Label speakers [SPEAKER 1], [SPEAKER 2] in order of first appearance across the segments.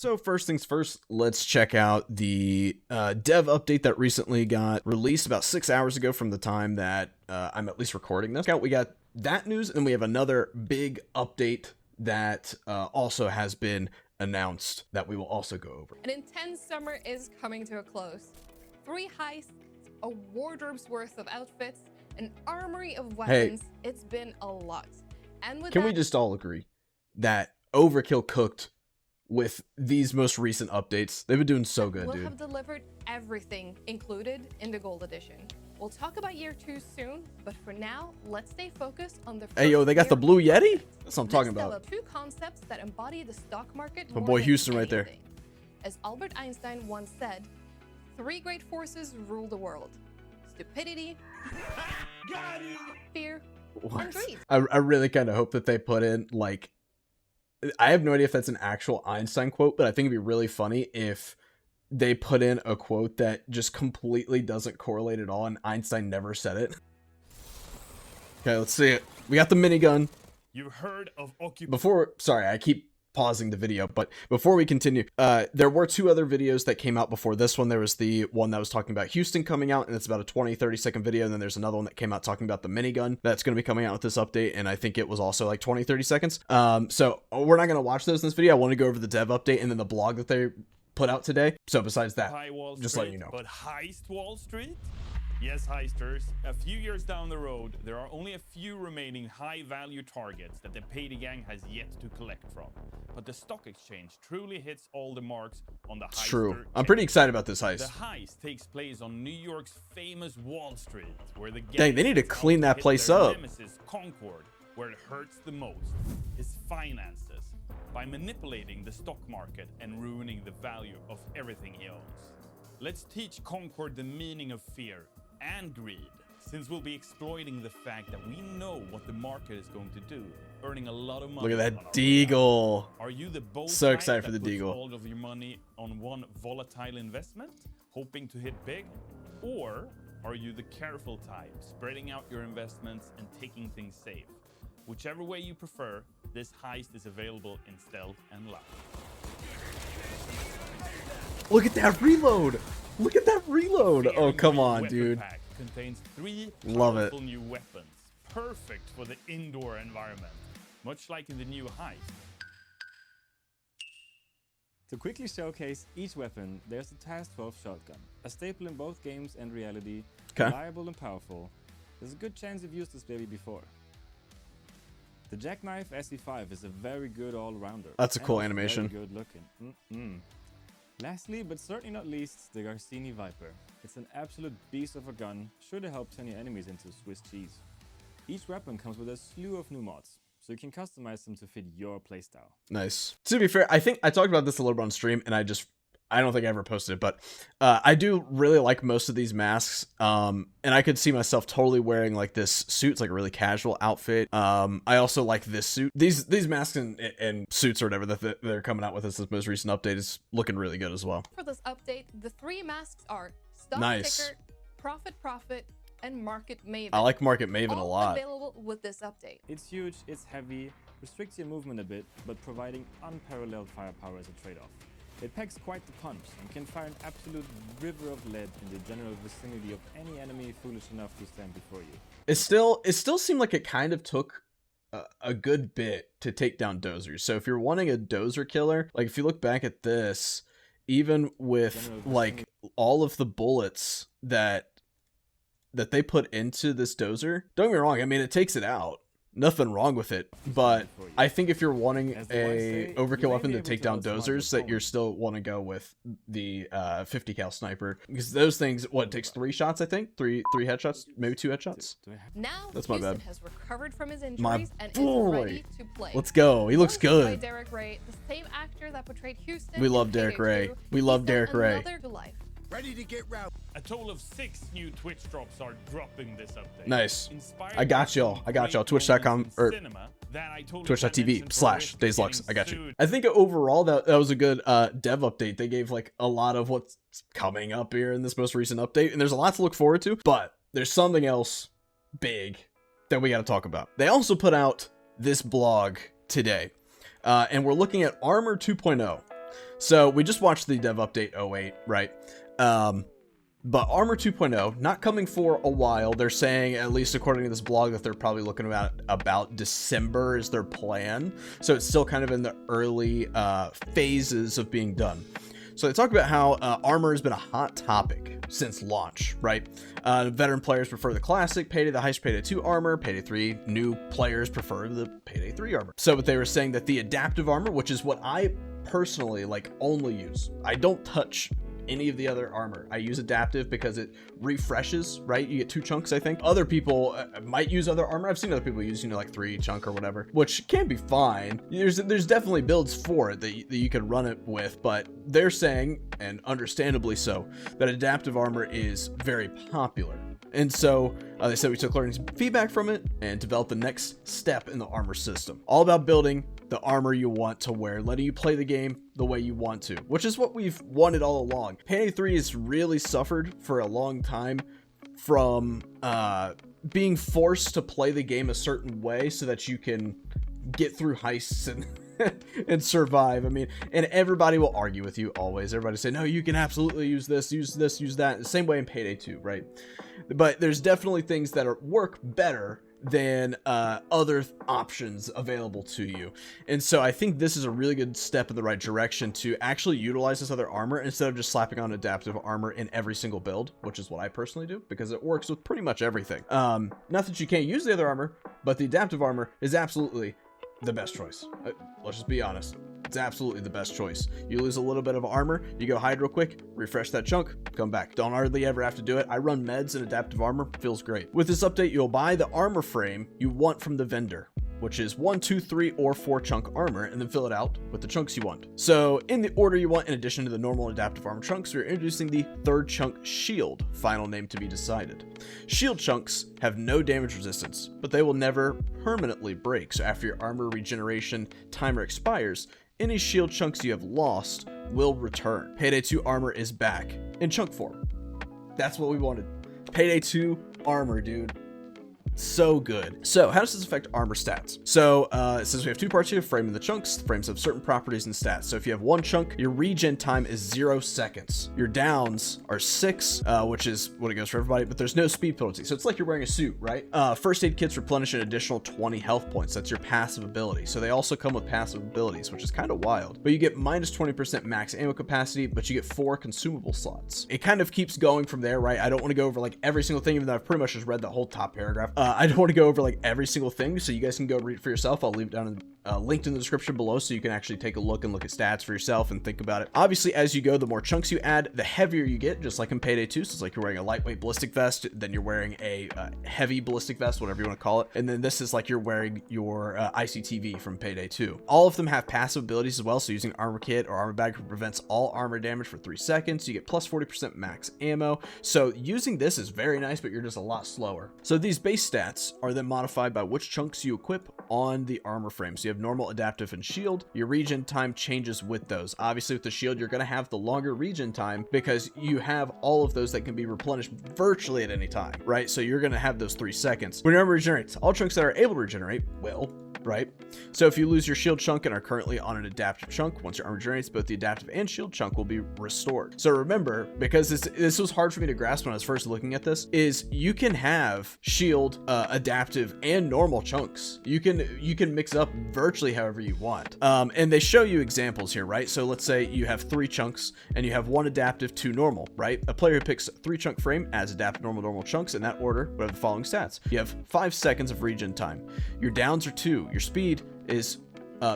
[SPEAKER 1] So first things first, let's check out the dev update that recently got released about 6 hours ago from the time that I'm at least recording this. We got that news, and we have another big update that also has been announced that we will also go over.
[SPEAKER 2] An intense summer is coming to a close. 3 heists, a wardrobe's worth of outfits, an armory of weapons.
[SPEAKER 1] Hey,
[SPEAKER 2] it's been a lot. And with
[SPEAKER 1] can we just all agree that Overkill cooked with these most recent updates? They've been doing so good, dude.
[SPEAKER 2] We'll have delivered everything included in the Gold Edition. We'll talk about year 2 soon, but for now, let's stay focused on the
[SPEAKER 1] Hey, yo, they got the Blue Yeti? That's what I'm talking about.
[SPEAKER 2] Let's develop 2 concepts that embody the stock market.
[SPEAKER 1] My boy Houston right there.
[SPEAKER 2] As Albert Einstein once said, 3 great forces rule the world: stupidity, fear, and greed.
[SPEAKER 1] I really kind of hope that they put in, like, I have no idea if that's an actual Einstein quote, but I think it'd be really funny if they put in a quote that just completely doesn't correlate at all and Einstein never said it. Okay, let's see it. We got the minigun.
[SPEAKER 3] You've heard of
[SPEAKER 1] Sorry, I keep pausing the video, but before we continue, there were 2 other videos that came out before this one. There was the one that was talking about Houston coming out, and it's about a 20-30 second video, and then there's another one that came out talking about the minigun that's going to be coming out with this update, and I think it was also like 20-30 seconds. So we're not going to watch those in this video. I want to go over the dev update and then the blog that they put out today. So besides that, just letting you know.
[SPEAKER 3] But heist Wall Street? Yes, heisters. A few years down the road, there are only a few remaining high-value targets that the Payday gang has yet to collect from. But the stock exchange truly hits all the marks on the heist.
[SPEAKER 1] It's true. I'm pretty excited about this heist.
[SPEAKER 3] The heist takes place on New York's famous Wall Street, where the gang
[SPEAKER 1] Dang, they need to clean that place up.
[SPEAKER 3] Nemesis Concord, where it hurts the most, his finances, by manipulating the stock market and ruining the value of everything he owns. Let's teach Concord the meaning of fear and greed, since we'll be exploiting the fact that we know what the market is going to do, earning a lot of money.
[SPEAKER 1] Look at that deagle.
[SPEAKER 3] Are you the bold
[SPEAKER 1] so
[SPEAKER 3] type
[SPEAKER 1] excited for
[SPEAKER 3] that
[SPEAKER 1] the
[SPEAKER 3] puts
[SPEAKER 1] deagle.
[SPEAKER 3] all of your money on one volatile investment, hoping to hit big? Or are you the careful type, spreading out your investments and taking things safe? Whichever way you prefer, this heist is available in stealth and live.
[SPEAKER 1] Look at that reload. Look at that reload. Oh, come on, dude.
[SPEAKER 3] Pack contains 3
[SPEAKER 1] Love it.
[SPEAKER 3] powerful new weapons, perfect for the indoor environment, much like in the new heist.
[SPEAKER 4] To quickly showcase each weapon, there's the TAS 12 shotgun, a staple in both games and reality, reliable and powerful. There's a good chance you've used this baby before. The Jackknife SE5 is a very good all-rounder.
[SPEAKER 1] That's a cool animation.
[SPEAKER 4] Very good looking. Lastly, but certainly not least, the Garcini Viper. It's an absolute beast of a gun, sure to help turn your enemies into Swiss cheese. Each weapon comes with a slew of new mods, so you can customize them to fit your playstyle.
[SPEAKER 1] Nice. To be fair, I think I talked about this a little bit on stream, and I don't think I ever posted it, but I do really like most of these masks, and I could see myself totally wearing like this suit. It's like a really casual outfit. I also like this suit. These masks and suits or whatever that they're coming out with this most recent update is looking really good as well.
[SPEAKER 2] For this update, the 3 masks are Stock Ticker, Profit, and Market Maven.
[SPEAKER 1] I like Market Maven a
[SPEAKER 2] all
[SPEAKER 1] lot.
[SPEAKER 2] Available with this update.
[SPEAKER 4] It's huge, it's heavy, restricts your movement a bit, but providing unparalleled firepower as a trade-off. It packs quite the punch and can fire an absolute river of lead in the general vicinity of any enemy foolish enough to stand before you.
[SPEAKER 1] It still seemed like it kind of took a good bit to take down dozers. So if you're wanting a dozer killer, like if you look back at this, even with like all of the bullets that they put into this dozer, don't get me wrong, I mean, it takes it out. Nothing wrong with it, but I think if you're wanting a overkill weapon to take down dozers, that you're still want to go with the 50 cal sniper, because those things, what, it takes 3 shots, I think, three headshots, maybe 2 headshots.
[SPEAKER 2] Now
[SPEAKER 1] that's my bad.
[SPEAKER 2] Has recovered from his injuries
[SPEAKER 1] My
[SPEAKER 2] and
[SPEAKER 1] boy.
[SPEAKER 2] is ready to play.
[SPEAKER 1] Let's go. He looks good.
[SPEAKER 2] By Derek Ray, the same actor that portrayed Houston.
[SPEAKER 1] We love
[SPEAKER 2] in
[SPEAKER 1] Derek
[SPEAKER 2] Payday
[SPEAKER 1] Ray.
[SPEAKER 2] 2,
[SPEAKER 1] We love
[SPEAKER 2] he's
[SPEAKER 1] Derek
[SPEAKER 2] done
[SPEAKER 1] Ray.
[SPEAKER 2] another to life.
[SPEAKER 5] Ready to get round.
[SPEAKER 3] A total of 6 new Twitch drops are dropping this update.
[SPEAKER 1] Nice.
[SPEAKER 3] Inspired
[SPEAKER 1] I got y'all. Twitch.com or Twitch.tv/DazeLux. I got you. I think overall that was a good dev update. They gave like a lot of what's coming up here in this most recent update, and there's a lot to look forward to, but there's something else big that we got to talk about. They also put out this blog today, and we're looking at Armor 2.0. So we just watched the dev update 08, right? But Armor 2.0, not coming for a while. They're saying, at least according to this blog, that they're probably looking about December is their plan. So it's still kind of in the early phases of being done. So they talk about how armor has been a hot topic since launch, right? Veteran players prefer the classic Payday, the heist Payday 2 armor. Payday 3 new players prefer the Payday 3 armor. So what they were saying that the adaptive armor, which is what I personally like only use. I don't touch any of the other armor. I use adaptive because it refreshes, right? You get 2 chunks, I think. Other people might use other armor. I've seen other people use, like 3 chunk or whatever, which can be fine. There's definitely builds for it that you can run it with, but they're saying, and understandably so, that adaptive armor is very popular. And so they said we took learning feedback from it and developed the next step in the armor system. All about building the armor you want to wear, letting you play the game the way you want to, which is what we've wanted all along. Payday 3 has really suffered for a long time from being forced to play the game a certain way so that you can get through heists and and survive. I mean, and everybody will argue with you always. Everybody say, no, you can absolutely use this, use that. The same way in Payday 2, right? But there's definitely things that work better than other options available to you. And so I think this is a really good step in the right direction to actually utilize this other armor instead of just slapping on adaptive armor in every single build, which is what I personally do because it works with pretty much everything. Not that you can't use the other armor, but the adaptive armor is absolutely the best choice. Let's just be honest. It's absolutely the best choice. You lose a little bit of armor, you go hide real quick, refresh that chunk, come back. Don't hardly ever have to do it. I run meds and adaptive armor, feels great. With this update, you'll buy the armor frame you want from the vendor, which is 1, 2, 3, or 4 chunk armor, and then fill it out with the chunks you want. So in the order you want, in addition to the normal adaptive armor chunks, we're introducing the 3rd chunk shield, final name to be decided. Shield chunks have no damage resistance, but they will never permanently break. So after your armor regeneration timer expires, any shield chunks you have lost will return. Payday 2 armor is back in chunk form. That's what we wanted. Payday 2 armor, dude. So good. So how does this affect armor stats? So it says we have 2 parts here, frame and the chunks. The frames have certain properties and stats. So if you have 1 chunk, your regen time is 0 seconds. Your downs are 6, which is what it goes for everybody, but there's no speed penalty. So it's like you're wearing a suit, right? First aid kits replenish an additional 20 health points. That's your passive ability. So they also come with passive abilities, which is kind of wild. But you get minus 20% max ammo capacity, but you get 4 consumable slots. It kind of keeps going from there, right? I don't want to go over like every single thing, even though I've pretty much just read the whole top paragraph. I don't want to go over like every single thing, so you guys can go read it for yourself. I'll leave it down linked in the description below so you can actually take a look and look at stats for yourself and think about it. Obviously, as you go, the more chunks you add, the heavier you get, just like in Payday 2. So it's like you're wearing a lightweight ballistic vest, then you're wearing a heavy ballistic vest, whatever you want to call it. And then this is like you're wearing your ICTV from Payday 2. All of them have passive abilities as well. So using armor kit or armor bag prevents all armor damage for 3 seconds. You get plus 40% max ammo. So using this is very nice, but you're just a lot slower. So these base stats are then modified by which chunks you equip on the armor frame. So you have normal, adaptive, and shield. Your regen time changes with those. Obviously with the shield, you're going to have the longer regen time because you have all of those that can be replenished virtually at any time, right? So you're going to have those 3 seconds. When your armor regenerates, all chunks that are able to regenerate will, right? So if you lose your shield chunk and are currently on an adaptive chunk, once your armor regenerates, both the adaptive and shield chunk will be restored. So remember, because this was hard for me to grasp when I was first looking at this, is you can have shield, adaptive, and normal chunks. You can mix up virtually however you want. And they show you examples here, right? So let's say you have 3 chunks and you have 1 adaptive, 2 normal, right? A player who picks 3 chunk frame adds adaptive, normal chunks in that order, but have the following stats. You have 5 seconds of regen time. Your downs are 2. Your speed is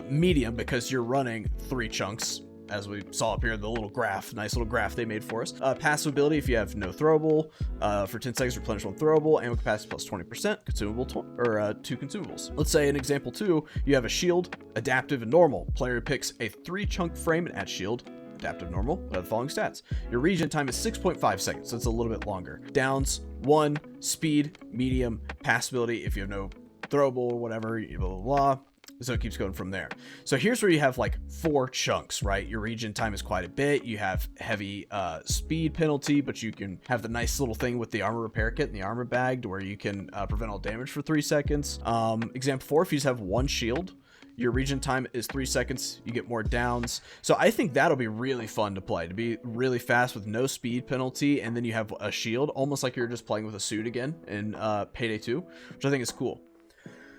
[SPEAKER 1] medium because you're running 3 chunks, as we saw up here, the little graph, nice little graph they made for us. Passive ability, if you have no throwable, for 10 seconds, replenish 1 throwable, ammo capacity plus 20%, consumable, 2 consumables. Let's say in example 2, you have a shield, adaptive, and normal. Player picks a 3 chunk frame and adds shield, adaptive, normal, with the following stats. Your regen time is 6.5 seconds, so it's a little bit longer. Downs, 1, speed, medium, passive ability, if you have no throwable or whatever, blah, blah, blah. So it keeps going from there. So here's where you have like 4 chunks, right? Your regen time is quite a bit. You have heavy speed penalty, but you can have the nice little thing with the armor repair kit and the armor bag to where you can prevent all damage for 3 seconds. Example 4, if you just have 1 shield, Your regen time is 3 seconds. You get more downs. So I think that'll be really fun to play, to be really fast with no speed penalty, and then you have a shield, almost like you're just playing with a suit again in Payday 2, which I think is cool.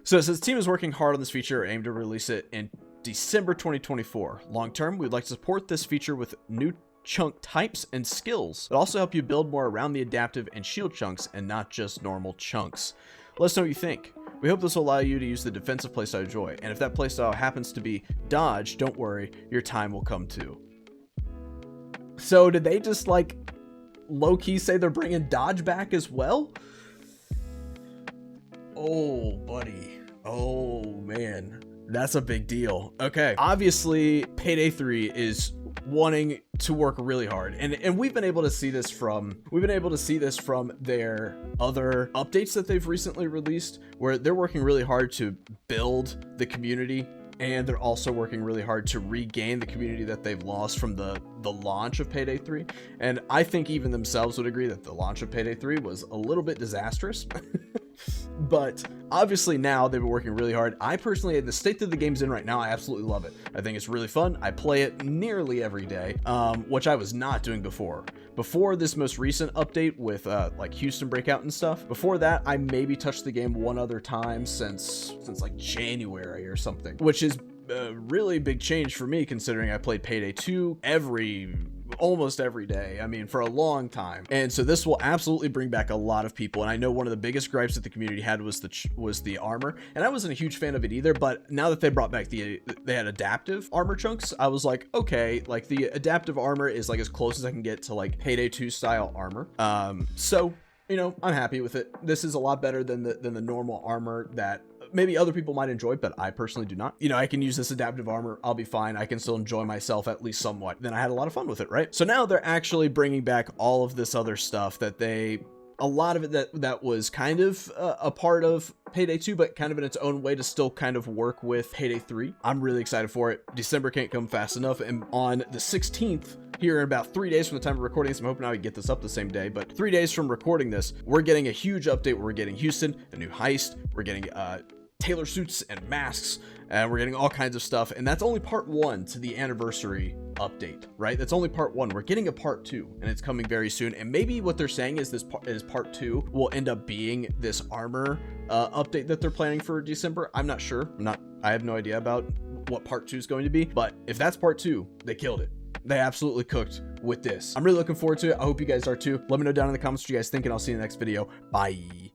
[SPEAKER 1] So it says the team is working hard on this feature, aim to release it in December 2024. Long term, we'd like to support this feature with new chunk types and skills, but also help you build more around the adaptive and shield chunks and not just normal chunks. Let us know what you think. We hope this will allow you to use the defensive playstyle of joy, and if that playstyle happens to be dodge, don't worry, your time will come too. So did they just like low-key say they're bringing dodge back as well? Oh, buddy. Oh, man. That's a big deal. Okay. Obviously, Payday 3 is wanting to work really hard, and we've been able to see this from their other updates that they've recently released, where they're working really hard to build the community, and they're also working really hard to regain the community that they've lost from the launch of Payday 3. And I think even themselves would agree that the launch of Payday 3 was a little bit disastrous. But obviously now they've been working really hard. I personally, in the state that the game's in right now, I absolutely love it. I think it's really fun. I play it nearly every day, which I was not doing before. Before this most recent update with like Houston breakout and stuff, before that, I maybe touched the game one other time since like January or something, which is a really big change for me considering I played Payday 2 almost every day. I mean, for a long time. And so this will absolutely bring back a lot of people. And I know one of the biggest gripes that the community had was the armor. And I wasn't a huge fan of it either, but now that they brought back they had adaptive armor chunks, I was like, okay, like the adaptive armor is like as close as I can get to like Payday 2 style armor. So, you know, I'm happy with it. This is a lot better than the normal armor that maybe other people might enjoy, but I personally do not. You know, I can use this adaptive armor. I'll be fine. I can still enjoy myself at least somewhat. Then I had a lot of fun with it, right? So now they're actually bringing back all of this other stuff that a lot of it that was kind of a part of Payday 2, but kind of in its own way to still kind of work with Payday 3. I'm really excited for it. December can't come fast enough. And on the 16th, here in about 3 days from the time of recording this, I'm hoping I can get this up the same day, but 3 days from recording this, we're getting a huge update where we're getting Houston, a new heist, we're getting tailor suits and masks, and we're getting all kinds of stuff. And that's only part 1 to the anniversary update, right? That's only part 1. We're getting a part 2, and it's coming very soon. And maybe what they're saying is part 2 will end up being this armor update that they're planning for December. I'm not sure. I have no idea about what part 2 is going to be, but if that's part 2, they killed it. They absolutely cooked with this. I'm really looking forward to it. I hope you guys are too. Let me know down in the comments what you guys think, and I'll see you in the next video. Bye.